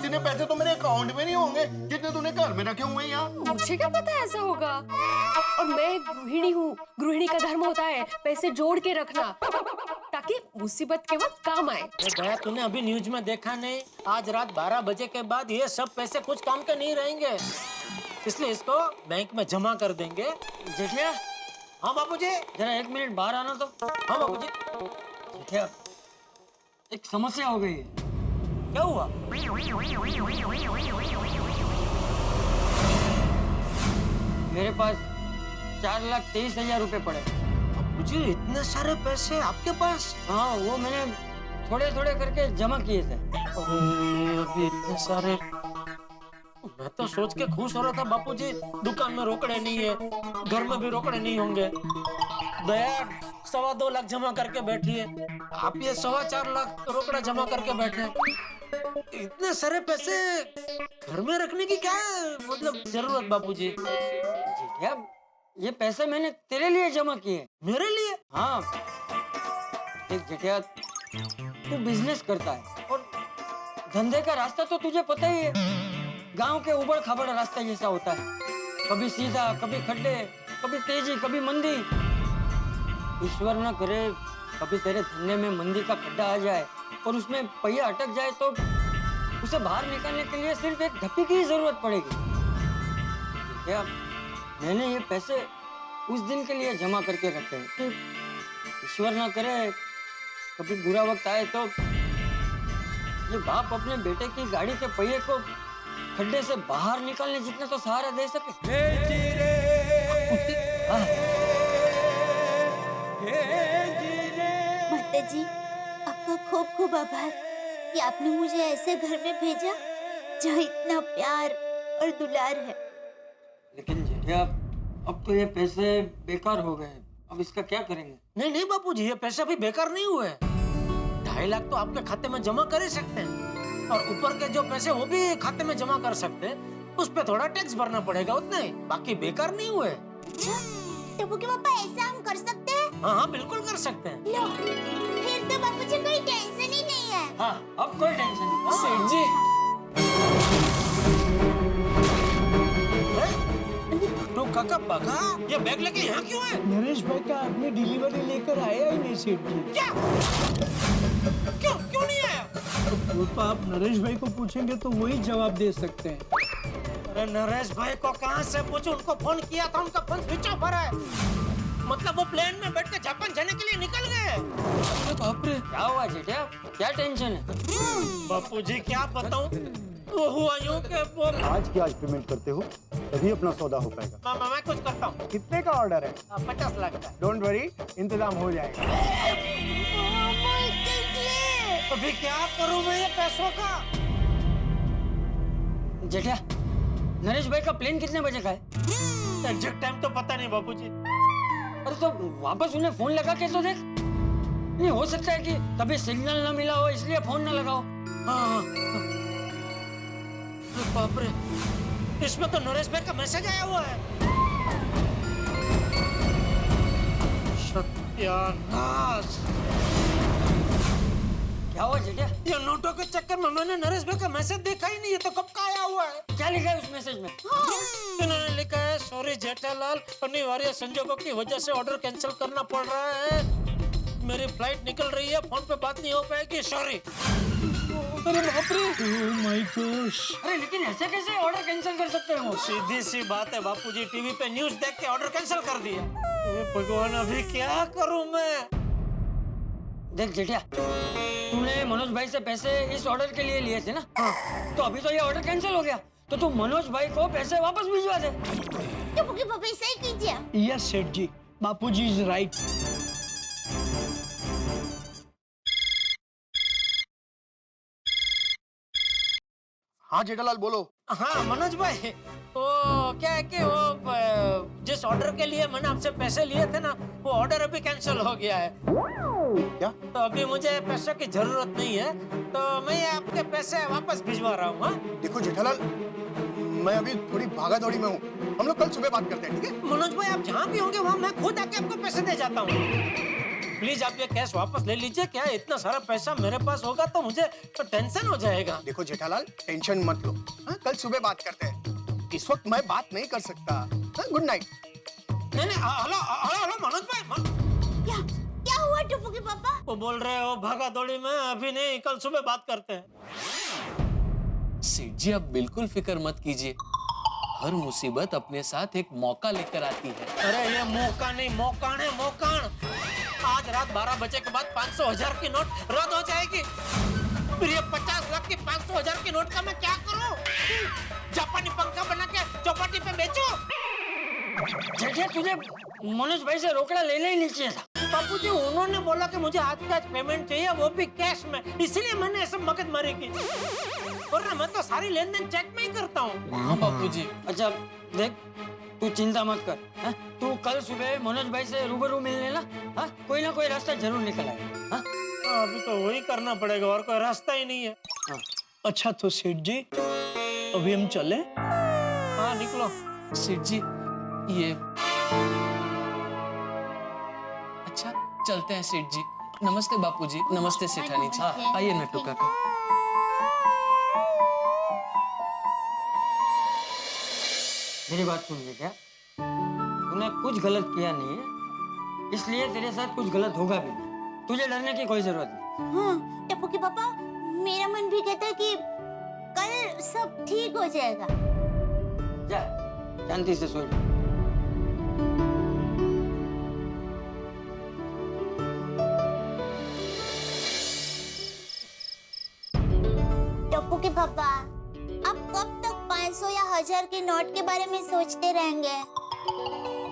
इतने पैसे तो मेरे अकाउंट में नहीं होंगे जितने तूने घर में रखे हुए हैं यार। मुझे क्या पता ऐसा होगा। और मैं गृहिणी हूँ, गृहिणी का धर्म होता है पैसे जोड़ के रखना ताकि मुसीबत के वक्त काम आए। दया, तूने अभी न्यूज में देखा नहीं, आज रात 12 बजे के बाद ये सब पैसे कुछ काम के नहीं रहेंगे, इसलिए इसको बैंक में जमा कर देंगे। जेठिया, हाँ बापूजी। जरा 1 मिनट बाहर आना तो। हाँ बापूजी। जेठिया, एक समस्या हो गई है। क्या हुआ? मेरे पास 4,23,000 रुपए पड़े। बापूजी, इतने सारे पैसे आपके पास? हाँ, वो मैंने थोड़े थोड़े करके जमा किए थे। अरे अभी इतने सारे, मैं तो सोच के खुश हो रहा था बापूजी, दुकान में रोकड़े नहीं है, घर में भी रोकड़े नहीं होंगे। दया 2.25 लाख जमा करके बैठी है, आप ये 4.25 लाख रोकड़ा जमा करके बैठे। इतने सारे पैसे घर में रखने की क्या मतलब जरूरत बापूजी? जेठिया, ये पैसे मैंने तेरे लिए जमा किए। मेरे लिए? हाँ, देख जेठिया, तू बिजनेस करता है और धंधे का रास्ता तो तुझे पता ही है। गांव के उबड़ खाबड़ रास्ता जैसा होता है, कभी सीधा, कभी खड्डे, कभी तेजी, कभी मंदी। ईश्वर न करे कभी तेरे धंधे में मंदी का खड्डा आ जाए और उसमें पहिया अटक जाए तो उसे बाहर निकालने के लिए सिर्फ एक धप्पी की ही जरूरत पड़ेगी। क्या मैंने ये पैसे उस दिन के लिए जमा करके रखे हैं कि ईश्वर न करे कभी बुरा वक्त आए तो ये बाप अपने बेटे की गाड़ी के पहिए को खड्डे से बाहर निकालने जितना तो सहारा दे सके। माताजी, आपका खूब खूब आभार कि आपने मुझे ऐसे घर में भेजा जहाँ इतना प्यार और दुलार है। लेकिन जेठिया, अब तो ये पैसे बेकार हो गए, अब इसका क्या करेंगे? नहीं नहीं बापूजी, ये पैसे अभी बेकार नहीं हुए। 2.5 लाख तो आपके खाते में जमा कर ही सकते हैं, और ऊपर के जो पैसे वो भी खाते में जमा कर सकते हैं, उस पे थोड़ा टैक्स भरना पड़ेगा, उतना ही, बाकी बेकार नहीं हुए। अच्छा, टप्पू के पापा ऐसा हम कर सकते हैं? हाँ हाँ बिल्कुल कर सकते हैं। लो, फिर तो बापूजी कोई टेंशन ही नहीं है। हाँ, अब कोई टेंशन नहीं। सेठ जी, तो काका बगा, ये बैग लेके यहाँ क्यों है? नरेश भाई का आदमी डिलीवरी लेकर आया ही नहीं सेठ जी। क्या? क्यों नहीं आया? तो आप नरेश भाई को पूछेंगे तो वही जवाब दे सकते हैं। अरे नरेश भाई को कहाँ से पूछूं? उनको फोन किया था, उनका फोन स्विच ऑफ हो रहा है। मतलब वो प्लेन में बैठ के जापान जाने के लिए निकल गए। अरे बाप रे, क्या हुआ जेठिया? क्या टेंशन है? बापूजी क्या बताऊं, वो हुआ यूं कि वो आज की आज पेमेंट करते हो तभी अपना सौदा हो पाएगा। मैं कुछ करता हूँ। कितने का ऑर्डर है? 50 लाख का। डोंट वरी, इंतजाम हो जाएगा। अभी क्या करूं मैं ये पैसों का? जेठिया, नरेश भाई का प्लेन कितने बजे का है? एग्जैक्ट टाइम तो पता नहीं बापूजी। अरे तो वापस उन्हें फोन लगा के तो देख। नहीं हो सकता है कि कभी सिग्नल ना मिला हो इसलिए फोन ना लगाओ। हाँ। बाप रे, इसमें तो नरेश भाई का मैसेज आया हुआ है। सत्यानाश! क्या हुआ जेठिया? ये नोटों के चक्कर में मैंने नरेश भाई का मैसेज देखा ही नहीं है, तो कब का आया हुआ है? क्या लिखा है उस मैसेज में? इन्होंने लिखा है, सॉरी जेठालाल, अनिवार्य संजोगों की वजह से ऑर्डर कैंसिल करना पड़ रहा है, मेरी फ्लाइट निकल रही है, फोन पे बात नहीं हो पाएगी, सॉरी। अरे बाप रे, ओह माय गॉश। अरे लेकिन ऐसे कैसे ऑर्डर कैंसिल कर सकते हो? सीधी सी बात है बापूजी, टीवी पे न्यूज देख के ऑर्डर कैंसिल कर दिया। हे भगवान, अभी क्या करूं मैं? देख जेठिया, तूने मनोज भाई से पैसे इस ऑर्डर के लिए लिए थे ना? तो अभी तो ये ऑर्डर कैंसिल हो गया, तो तू मनोज भाई को पैसे वापस भिजवा दे। टप्पू के पापा ऐसा ही कीजिए। यस सेठ जी, बापूजी इज राइट। हाँ जेठालाल बोलो। हाँ मनोज भाई, वो क्या है कि वो जिस ऑर्डर के लिए मैंने आपसे पैसे लिए थे ना, वो ऑर्डर अभी कैंसिल हो गया है। क्या? तो अभी मुझे पैसों की जरूरत नहीं है, तो मैं ये आपके पैसे वापस भिजवा रहा हूँ। हाँ? देखो जेठालाल, मैं अभी थोड़ी भागा दौड़ी में हूँ, हम लोग कल सुबह बात करते हैं, ठीक है? मनोज भाई, आप जहाँ भी होंगे वहाँ मैं खुद आके आपको पैसे दे जाता हूँ। प्लीज आप ये कैश वापस ले लीजिए। क्या इतना सारा पैसा मेरे पास होगा तो मुझे तो टेंशन हो जाएगा। देखो जेठालाल, टेंशन मत लो। हाँ, कल सुबह बात करते हैं। इस वक्त मैं बात नहीं कर सकता। हाँ, गुड नाइट। नहीं नहीं, हेलो हेलो हेलो मनोज भाई। क्या क्या हुआ टप्पू के पापा? वो बोल रहे हो भागा दौड़ी में अभी नहीं, कल सुबह बात करते हैं। सेठ जी आप बिल्कुल फिक्र मत कीजिए, हर मुसीबत अपने साथ एक मौका लेकर आती है। अरे ये मौका नहीं, मौकाण है, मौकाण। आज रात 12 बजे के बाद 500,000 की नोट रद्द हो जाएगी। फिर ये 50 लाख की 500,000 की नोट का मैं क्या करूं? जापानी पंखा बना के चौपाटी पे बेचूं? जेठिया तुझे मनोज भाई से रोकड़ा लेना ही नहीं चाहिए था। बापूजी उन्होंने बोला कि मुझे आज का आज पेमेंट चाहिए, वो भी कैश में, इसलिए मैंने ऐसे मगजमारी की। वरना मैं तो सारी लेन-देन चेक में ही करता हूँ। हाँ बापूजी। अच्छा देख, तू चिंता मत कर। हाँ? तू कल सुबह मनोज भाई से रूबरू मिल लेना। हाँ? कोई ना कोई रास्ता जरूर निकल आएगा। हाँ? अभी तो वही करना पड़ेगा, और कोई रास्ता ही नहीं है। हाँ। अच्छा तो सेठ जी अभी हम चले? हाँ निकलो। सेठ जी ये अच्छा चलते हैं सेठ जी। नमस्ते बापूजी। नमस्ते सेठानी जी। आइए नट्टू काका। मेरी बात सुन ले, क्या तूने कुछ गलत किया नहीं है, इसलिए तेरे साथ कुछ गलत होगा भी नहीं। तुझे डरने की कोई जरूरत नहीं। हाँ टप्पू के पापा, मेरा मन भी कहता है कि कल सब ठीक हो जाएगा। जा शांति से सो जा। टप्पू के पापा, आप कब तक 500 या 1000 के नोट के बारे में सोचते रहेंगे?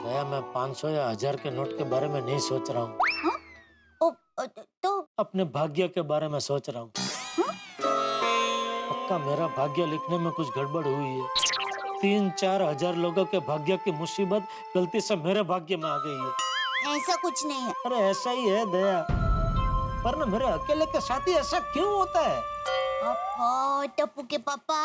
भैया मैं 500 या 1000 के नोट के बारे में नहीं सोच रहा हूँ। तो अपने भाग्य के बारे में सोच रहा हूँ। पक्का मेरा भाग्य लिखने में कुछ गड़बड़ हुई है। 3-4 हजार लोगों के भाग्य की मुसीबत गलती से मेरे भाग्य में आ गई है। ऐसा कुछ नहीं है। अरे ऐसा ही है दया, वरना मेरे अकेले के साथ ही ऐसा क्यों होता है? ओहो टप्पू के पापा,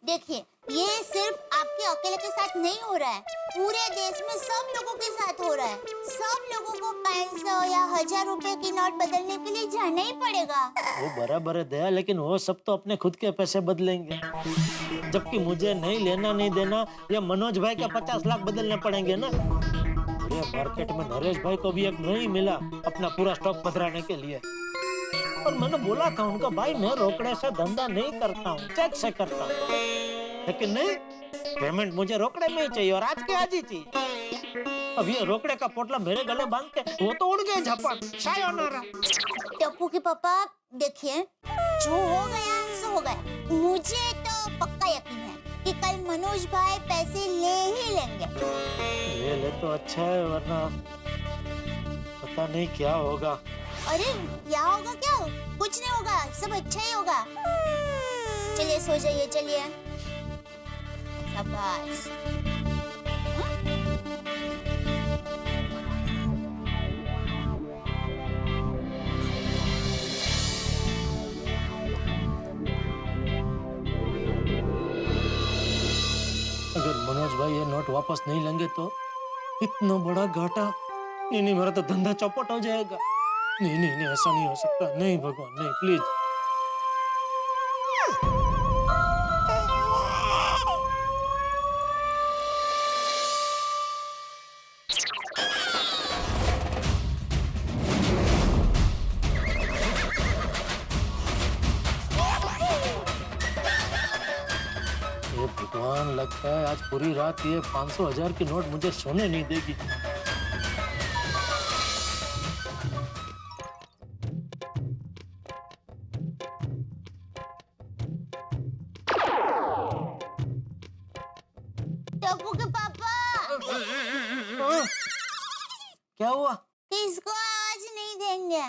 देखिए ये सिर्फ आपके अकेले के साथ नहीं हो रहा है, पूरे देश में सब लोगों के साथ हो रहा है। सब लोगों को 500 या 1000 रुपए की नोट बदलने के लिए जाना ही पड़ेगा। वो बराबर है दया, लेकिन वो सब तो अपने खुद के पैसे बदलेंगे, जबकि मुझे नहीं लेना नहीं देना या मनोज भाई का 50 लाख बदलने पड़ेंगे ना। अरे मार्केट में नरेश भाई को भी एक नहीं मिला अपना पूरा स्टॉक पधराने के लिए, और मैंने बोला था उनका, भाई मैं रोकड़े से धंधा नहीं करता हूँ, चेक से करता हूँ, लेकिन नहीं, पेमेंट मुझे रोकड़े में ही चाहिए और आज के आज ही चाहिए। अब ये रोकड़े का पोटला मेरे गले बांध के वो तो उड़ गए जापान, सायोनारा। टप्पू के पापा देखिए, जो हो गया सो हो गया। मुझे तो पक्का यकीन है कि कल मनोज भाई पैसे ले ही लेंगे। ले तो अच्छा है, वरना पता नहीं क्या होगा। अरे क्या होगा, क्या कुछ नहीं होगा, सब अच्छा ही होगा। चलिए सो जाइए, चलिए। शाबाश। अगर मनोज भाई ये नोट वापस नहीं लेंगे तो इतना बड़ा घाटा। नहीं मेरा तो धंधा चौपट हो जाएगा। नहीं ऐसा नहीं हो सकता। नहीं भगवान नहीं, प्लीज। ये भगवान, लगता है आज पूरी रात ये 500,000 की नोट मुझे सोने नहीं देगी। टप्पू के पापा, क्या हुआ? किसको आवाज नहीं देंगे?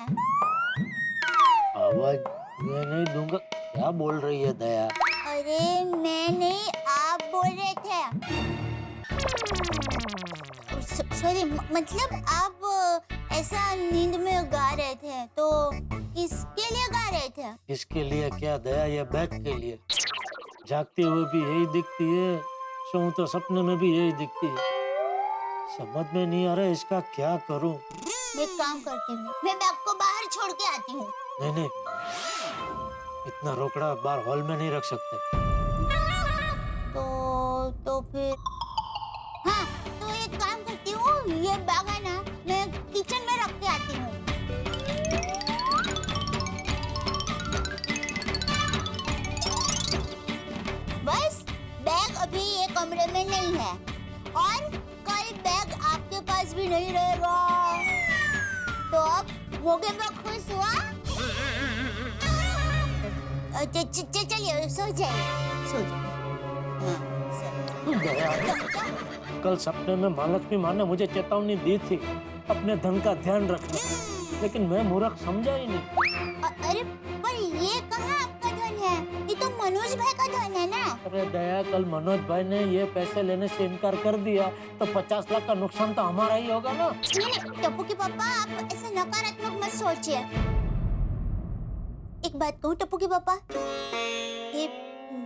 आवाज मैं नहीं दूंगा। क्या बोल रही है दया? अरे मैं नहीं, आप बोल रहे थे। सॉरी, मतलब आप ऐसा नींद में गा रहे थे, तो किसके लिए गा रहे थे? इसके लिए क्या दया, ये बैग के लिए। जागते हुए भी यही दिखती है, सोऊं तो सपने में भी यही दिखती है। समझ में नहीं आ रहा इसका क्या करूं। मैं एक काम करती हूँ, मैं बैग को बाहर छोड़ के आती हूँ। नहीं नहीं, इतना रोकड़ा बाहर हॉल में नहीं रख सकते। तो फिर हाँ, तो एक काम करती हूँ, ये बैग है ना, मैं किचन में रख के आती हूँ। बस बैग अभी ये कमरे में नहीं है और कल बैग आपके पास भी नहीं रहेगा। तो अब हो गए मैं खुश हुआ। चलिए सो जाइए, सो जाइए। कल सपने में महालक्ष्मी माँ ने मुझे चेतावनी दी थी अपने धन का ध्यान रखना, लेकिन मैं मूर्ख समझा ही नहीं। अरे पर ये कहाँ आपका धन है? ये तो मनोज भाई का धन है ना। अरे दया, कल मनोज भाई ने ये पैसे लेने से इनकार कर दिया तो 50 लाख का नुकसान तो हमारा ही होगा ना। नहीं, टप्पू के पापा आप ऐसे नकारात्मक मत सोचिए। एक बात कहूँ टप्पू के पापा, ये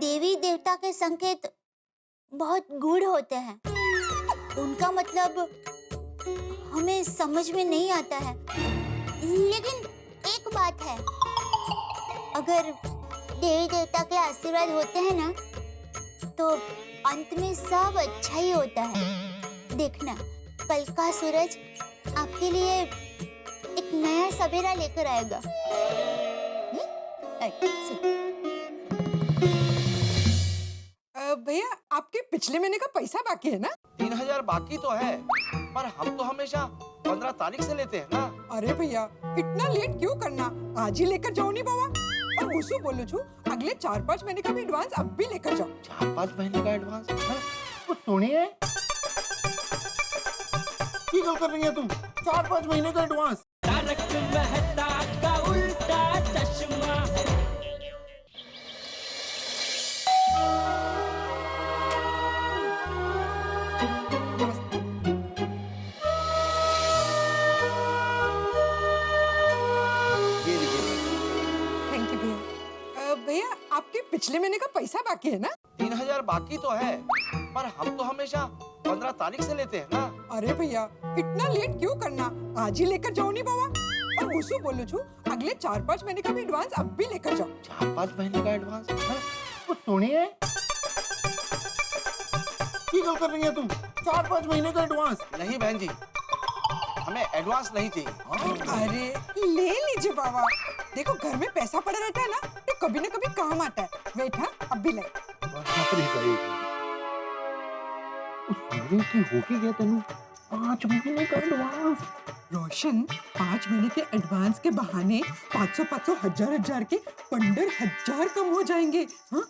देवी देवता के संकेत बहुत गूढ़ होते हैं। उनका मतलब हमें समझ में नहीं आता है, लेकिन एक बात है, अगर देवी देवता के आशीर्वाद होते हैं ना, तो अंत में सब अच्छा ही होता है। देखना, कल का सूरज आपके लिए एक नया सवेरा लेकर आएगा। भैया आपके पिछले महीने का पैसा बाकी है ना? 3000 बाकी तो है, पर हम तो हमेशा 15 तारीख से लेते हैं ना। अरे भैया इतना लेट क्यों करना, आज ही लेकर जाओ नहीं बाबा। और उसको बोलो छू अगले 4-5 महीने का भी एडवांस अब भी लेकर जाओ। 4-5 महीने का एडवांस? कुछ सुनिए, की गल कर रही है तुम? 4-5 महीने का एडवांस? थैंक यू भैया। भैया आपके पिछले महीने का पैसा बाकी है ना? 3000 बाकी तो है, पर हम तो हमेशा 15 तारीख से लेते हैं ना। अरे भैया इतना लेट क्यों करना, आज ही लेकर जाओ नहीं बाबा। और उसको बोलो छू अगले 4-5 महीने का भी एडवांस अब भी लेकर जाओ। 4-5 महीने का एडवांस? कुछ सुनिए, की गल कर रही है तुम? 4-5 महीने का एडवांस? नहीं बहन जी, हमें एडवांस नहीं चाहिए। अरे ले लीजिए बाबा, देखो घर में पैसा पड़ा रहता है ना, तो कभी ना कभी काम आता है। वेट, हाँ अब भी ले। की होगी क्या तेनू 5 महीने का एडवांस? रोशन 5 महीने के एडवांस के बहाने 500 1000 के 15,000 कम हो जाएंगे। हाँ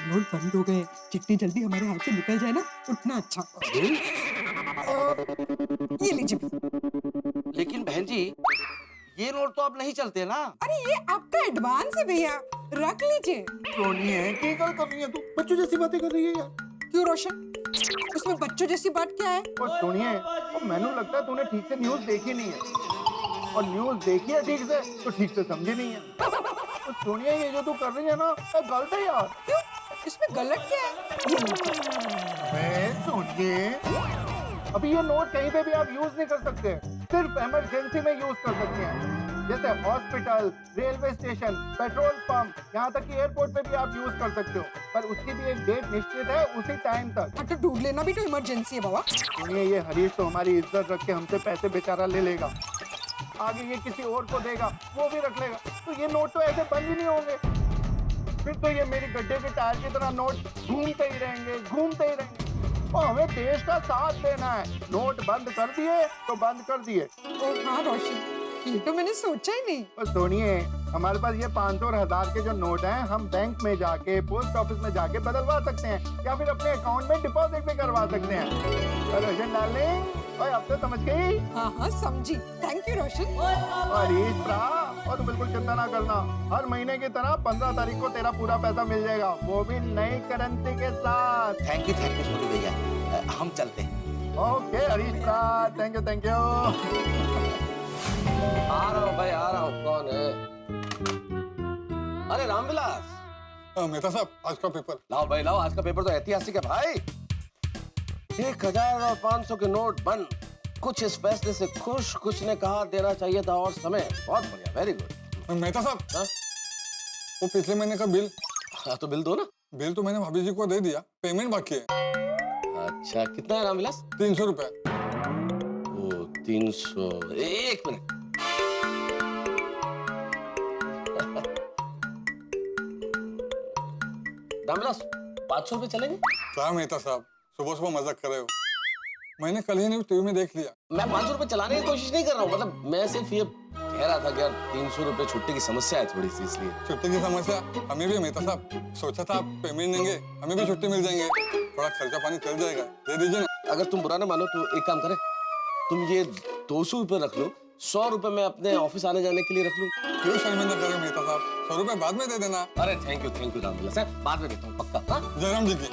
नोट बंद हो गए, जितनी जल्दी हमारे हाथ से निकल जाए ना उतना अच्छा। ये लीजिए। लेकिन बहन जी ये नोट तो अब नहीं चलते ना। अरे ये आपका एडवांस है भैया, रख लीजिए। सुनिए, की गल कर रही है तू? बच्चों जैसी बातें कर रही है यार। क्यों रोशन, उसमें बच्चों जैसी बात क्या है? और सुनिए, मैंने लगता है तूने ठीक से न्यूज़ देखी नहीं है, और न्यूज़ देखी है ठीक से तो ठीक से समझी नहीं है। तो सुनिए, ये जो तू कर रही है ना, ये गलत है यार। क्यों, इसमें गलत क्या है? सुनिए, अभी ये नोट कहीं पे भी आप यूज नहीं कर सकते, सिर्फ इमरजेंसी में यूज कर सकते हैं। जैसे hospital, railway station, petrol pump, यहाँ तक कि एयरपोर्ट पे भी आप यूज कर सकते हो, पर उसकी भी एक डेट निश्चित है, उसी टाइम तक। हाँ तो ढूंढ लेना भी तो इमरजेंसी है बाबा। सुनिए, ये हरीश तो हमारी इज्जत रख के हमसे पैसे बेचारा ले लेगा, आगे ये किसी और को देगा, वो भी रख लेगा, तो ये नोट तो ऐसे बंद ही नहीं होंगे। फिर तो ये मेरी गड्ढे के टायर की तरह नोट घूमते ही रहेंगे। और हमें देश का साथ देना है। नोट बंद कर दिए तो बंद कर दिए। ओ हाँ रोशन, ये तो मैंने सोचा ही नहीं। और सुनिए, हमारे पास ये 500 और 1000 के जो नोट हैं, हम बैंक में जाके, पोस्ट ऑफिस में जाके बदलवा सकते हैं, या फिर अपने अकाउंट में डिपॉजिट भी करवा सकते हैं। और रोशन डार्लिंग, ओए अब तो समझ गई? हाँ समझी, थैंक यू रोशन। और और तो बिल्कुल चिंता ना करना, हर महीने की तरह 15 तारीख को तेरा पूरा पैसा मिल जाएगा, वो भी नई करेंसी के साथ। थैंक यू छोटे भैया, हम चलते हैं। Okay Harish, thank you. आ रहा हूँ भाई, आ रहा हूँ। कौन है? अरे रामविलास। मेहता साहब, आज का पेपर लाओ भाई लाओ, आज का पेपर तो ऐतिहासिक है भाई। 1000 और 500 के नोट बंद, कुछ इस फैसले से खुश, कुछ ने कहा देना चाहिए था और समय। बहुत बढ़िया, वेरी गुड। मेहता साहब, हाँ? वो पिछले महीने का बिल। हाँ तो बिल दो ना। बिल तो मैंने भाभी जी को दे दिया, पेमेंट बाकी है। अच्छा, कितना है रामविलास? 300 रुपए। ओ 300, एक मिनट। रामविलास 500 रुपए चलेंगे? क्या मेहता साहब, सुबह सुबह मजाक कर रहे हो? मैंने कल ही न्यूज टीवी में देख लिया। मैं 500 रुपए चलाने की कोशिश नहीं कर रहा हूँ, मतलब मैं सिर्फ ये कह रहा था कि यार 300 रुपए छुट्टी की समस्या है थोड़ी सी, इसलिए। छुट्टी की समस्या हमें भी है मेहता साहब। सोचा था आप पेमेंट देंगे, हमें भी छुट्टी मिल जाएंगे, थोड़ा खर्चा पानी चल जाएगा। दे दीजिए ना। अगर तुम बुरा ना मानो तो एक काम करें, तुम ये 200 रुपए रख लो, 100 रुपए मैं अपने ऑफिस आने जाने के लिए रख लूं। क्यों शर्मिंदा कर रहे हो मेहता साहब? 100 रुपए बाद में दे देना। अरे थैंक यू रामविलास, बाद में देता हूँ पक्का। हाँ? जयराम जी की।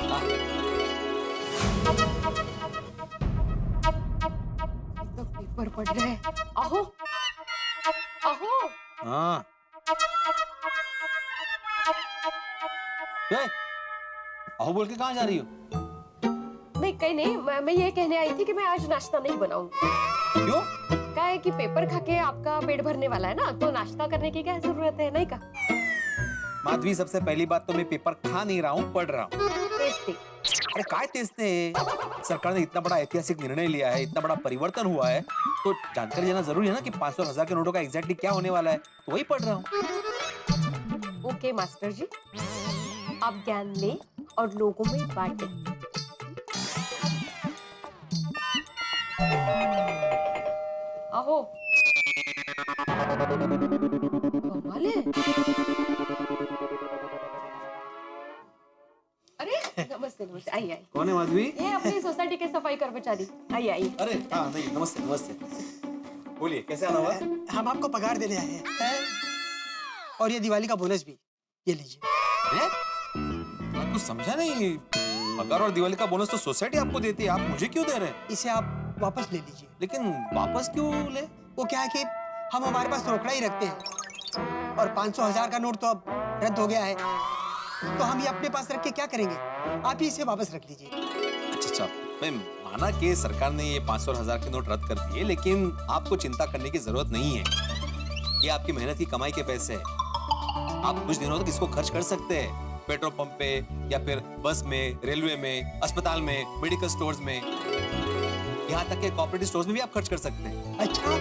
तो पेपर पढ़ रहे हैं। आहो आहो। हाँ। अहो बोल के कहाँ जा रही हो? नहीं कहीं नहीं, मैं ये कहने आई थी कि मैं आज नाश्ता नहीं बनाऊंगी। क्यों? क्या है कि पेपर खा के आपका पेट भरने वाला है ना, तो नाश्ता करने की क्या जरूरत है, नहीं का? माधवी, सबसे पहली बात तो मैं पेपर खा नहीं रहा हूँ, पढ़ रहा हूँ। अरे काय तेजते? सरकार ने इतना बड़ा ऐतिहासिक निर्णय लिया है, इतना बड़ा परिवर्तन हुआ है, तो जानकारी देना जरूरी है ना कि 500 और 1000 के नोटों का एग्जैक्टली क्या होने वाला है, तो वही पढ़ रहा हूँ। ओके मास्टर जी, आप ज्ञान लें और लोगों में बांटें। आहो। कमाल है। अरे नमस्ते नमस्ते, आइए आइए। कौन है माधवी? ये अपनी सोसाइटी के सफाई कर्मचारी। आइए आइए। अरे हाँ, नहीं, नमस्ते नमस्ते। बोलिए, कैसे आना हुआ? हम आपको पगार देने आए हैं और ये दिवाली का बोनस भी, ये लीजिए। अरे मैं कुछ समझा नहीं, पगार और दिवाली का बोनस तो सोसाइटी आपको देती है, आप मुझे क्यों दे रहे हैं? इसे आप वापस ले लीजिए। लेकिन वापस क्यों ले? वो क्या है कि हम हमारे पास रोकड़ा ही रखते हैं और 500-1000 का नोट तो अब रद्द हो गया है, तो हम ये अपने पास रख के क्या करेंगे? आप ही इसे वापस रख लीजिए। अच्छा, मैं माना कि सरकार ने ये 500 और 1000 के नोट रद्द कर दिए, लेकिन आपको चिंता करने की जरूरत नहीं है। ये आपकी मेहनत की कमाई के पैसे हैं। आप कुछ दिनों तक इसको खर्च कर सकते हैं, पेट्रोल पंप पे या फिर बस में, रेलवे में, अस्पताल में, मेडिकल स्टोर्स में, यहाँ तक के कोऑपरेटिव स्टोर्स में भी आप खर्च कर सकते हैं। अच्छा,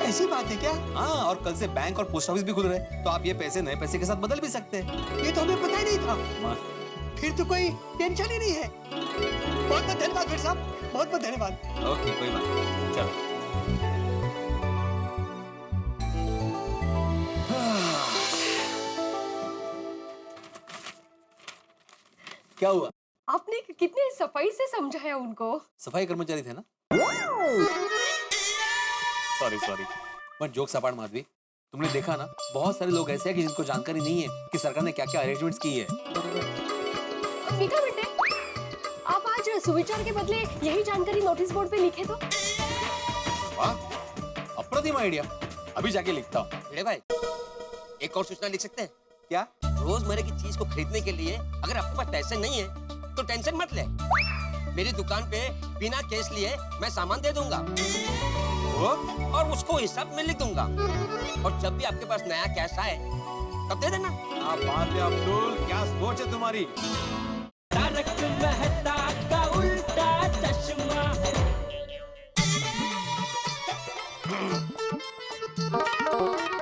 ऐसी बात है क्या? हाँ, और कल से बैंक और पोस्ट ऑफिस भी खुल रहे हैं, तो आप ये पैसे नए पैसे के साथ बदल भी सकते हैं। ये तो हमें पता ही नहीं था। फिर तो कोई टेंशन ही नहीं है। बहुत बहुत धन्यवाद फिर साहब, बहुत बहुत धन्यवाद। ओके, कोई बात नहीं, चलो। क्या हुआ? आपने कितनी सफाई से समझाया उनको। सफाई कर्मचारी थे ना? सॉरी बट जोक सपाट माधवी, तुमने देखा ना, बहुत सारे लोग ऐसे हैं कि जिनको जानकारी नहीं है कि सरकार ने क्या क्या अरेंजमेंट्स की है। फीका बेटे, आप आज सुविचार के बदले यही जानकारी नोटिस बोर्ड पे लिखे तो। वाह, अप्रतिम आइडिया, अभी जाके लिखता हूँ। भिड़े भाई, एक और सूचना लिख सकते हैं क्या? रोजमर्रा की चीज को खरीदने के लिए अगर आपके पास पैसे नहीं है तो टेंशन मत ले, मेरी दुकान पे बिना कैश लिए मैं सामान दे दूंगा और उसको हिसाब में लिख दूंगा, और जब भी आपके पास नया कैश आए तब दे देना। आप बात है अब्दुल, क्या सोच है तुम्हारी? तारक मेहता का उल्टा चश्मा।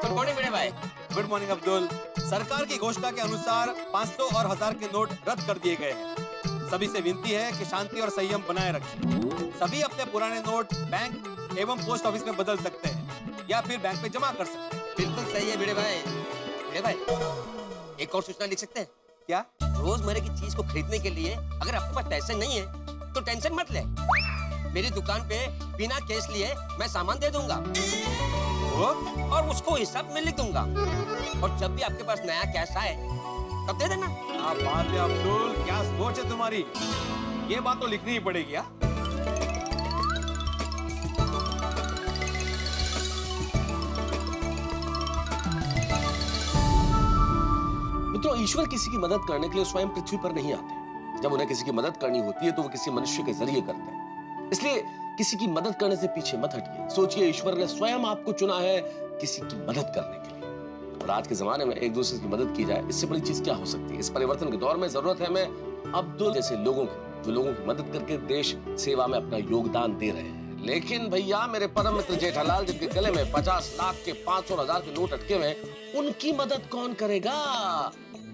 गुड मॉर्निंग भिड़े भाई। Good morning Abdul. सरकार की घोषणा के अनुसार 500 और 1000 के नोट रद्द कर दिए गए हैं। सभी से विनती है कि शांति और संयम बनाए रखें। सभी अपने पुराने नोट बैंक एवं पोस्ट ऑफिस में बदल सकते हैं या फिर बैंक में जमा कर सकते हैं। बिल्कुल सही है भिड़े भाई। भिड़े भाई, एक और सूचना लिख सकते हैं क्या? रोजमर्रा की चीज को खरीदने के लिए अगर आपके पास पैसे नहीं है तो टेंशन मत ले, मेरी दुकान पे बिना कैश लिए मैं सामान दे दूंगा और उसको हिसाब में लिख दूंगा, और जब भी आपके पास नया कैश आए तब दे देना। आप बात है अब्दुल, क्या सोच है तुम्हारी? ये बात तो लिखनी ही पड़ेगी। यार मित्रों, ईश्वर किसी की मदद करने के लिए स्वयं पृथ्वी पर नहीं आते। जब उन्हें किसी की मदद करनी होती है तो वो किसी मनुष्य के जरिए करते हैं। इसलिए किसी की मदद करने से पीछे मत हटिए। सोचिए ईश्वर ने स्वयं आपको चुना है किसी की मदद करने के लिए, और आज के जमाने में एक दूसरे की मदद की जाए, इससे बड़ी चीज क्या हो सकती है। इस परिवर्तन के दौर में जरूरत है हमें अब्दुल जैसे लोगों की, जो लोगों की मदद करके देश सेवा में अपना योगदान दे रहे हैं। लेकिन भैया मेरे परम मित्र जेठालाल जिनके गले में 50 लाख के 500 और 1000 के नोट अटके हुए, उनकी मदद कौन करेगा?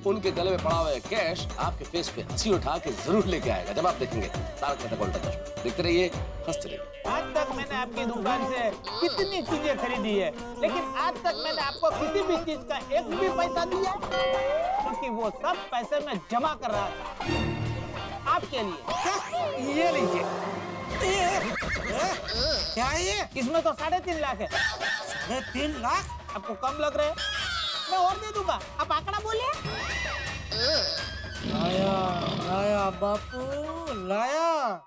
उनके गले में पड़ा हुआ है कैश आपके फेस पे हंसी उठा के जरूर लेके आएगा जब आप देखेंगे तारक मेहता का उल्टा चश्मा। देखते रहिए, हंसते रहिए। आज तक मैंने आपकी दुकान से कितनी चीजें खरीदी है, लेकिन आज तक मैंने आपको किसी भी चीज का एक भी पैसा दिया, क्योंकि वो सब पैसे मैं जमा कर रहा था आपके लिए। ये लीजिए। क्या है ये? इसमें तो 3.5 लाख है। 3.5 लाख? आपको कम लग रहे हैं? मैं और दे दूंगा, आप आंकड़ा बोलिए। लाया लाया बापू लाया।